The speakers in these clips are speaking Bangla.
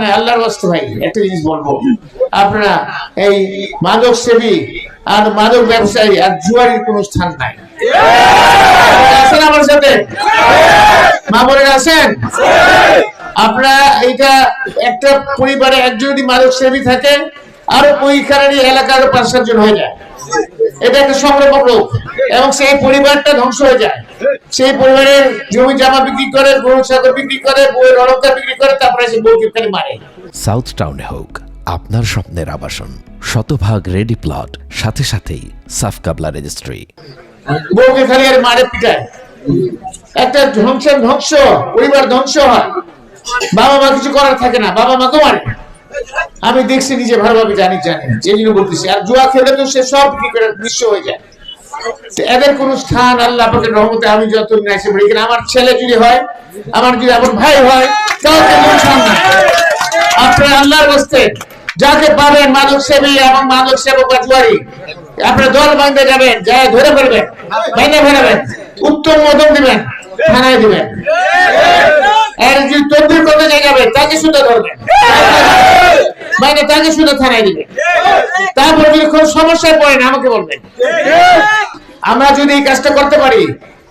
নাই। আল্লাহর রাস্তে ভাই একটা জিনিস বলবো, আপনারা এই মাদক সেবী আর মাদক ব্যবসায়ী আর জুয়ারির কোনো স্থান নাই। আছেন আমার সাথে? মা বোনেরা আছেন? আপনারা এইটা একটা পরিবারে একজন যদি মাদক সেবী থাকে আরো ওইখানে এলাকার 5-7 জন হয়ে যায়, এটা একটা সংক্রামক রোগ এবং সেই পরিবারটা ধ্বংস হয়ে যায়। সেই পরিবারের জমি জামা বিক্রি করে, গরু ছাগল বিক্রি করে, বউয়ের অলংকার বিক্রি করে, তারপরে সে বউকে ফেলে মারে। সাউথ টাউনে হোক আপনার স্বপ্নের আবাসন, শতভাগ রেডি প্লট, সাথে সাথেই সাফ কাবলা রেজিস্ট্রি। বউকে খালি আর মারে পিটায়, একটা ধ্বংস, পরিবার ধ্বংস হয়। বাবা মা কিছু করার থাকে না, বাবা মাকেও মারে। আমি দেখছি নিজে ভালোভাবে জানি এই জন্য বলতেছি। আর জুয়া খেলে তো সে সব কি করে নিঃস্ব হয়ে যায়। এদের কোন স্থান আল্লাহ পাকের রহমতে আমি যত এসে পড়ি, কিন্তু আমার ছেলে যদি হয়, আমার যদি আমার ভাই হয়, তাও কোনো স্থান নাই। আপনার আল্লাহর রাস্তে যাকে পাবেন মাদক সেবী এবং মাদক সেবক বা জুয়ারি, আপনার দল বাঁধতে যাবেন, যায় ধরে ফেলবেন, ভেঙে ফেলবেন, উত্তম মদন দিবেন, থানায় দিবেন। আর যদি তদবির করতে যাবে তাকে শুধু ধরবেন, মানে তাকে শুধু থানায় দিবেন। তারপর যদি কোন সমস্যায় পড়েন আমাকে বলবেন। আমরা যদি এই কাজটা করতে পারি,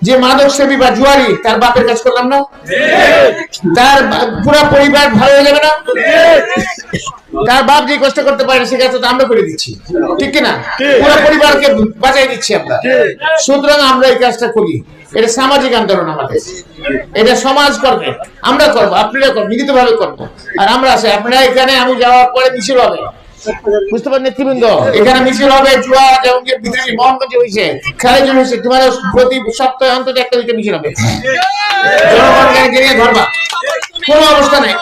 যে মাদক সেবী বা জুয়ারি তার বাপের কাজ করলাম না, তার পুরো পরিবার ভালো হয়ে যাবে না? তার বাপ যে কষ্ট করতে পারে সে কাজটা তো আমরা করে দিচ্ছি, ঠিক কিনা? পুরো পরিবারকে বাঁচাই দিচ্ছি আমরা। সুতরাং আমরা এই কাজটা করি, এটা সামাজিক আন্দোলন আমাদের, এটা সমাজ করবে, আমরা করবো, আপনারা করবো, মিলিত ভাবে করবো। আর আমরা আছি, আপনারা এখানে আমি যাওয়ার পরে মিছিল হবে, বুঝতে পারেন নেতৃবৃন্দ, এখানে মিছিল হবে। জুয়া এবং বিদেশি মোহনগঞ্জে হয়েছে, খেলার হয়েছে, তোমার প্রতি সপ্তাহে অন্তত একটা দুইটা মিছিল হবে। জনগণকে নিয়ে ধরবা, কোনো অবস্থা নেই।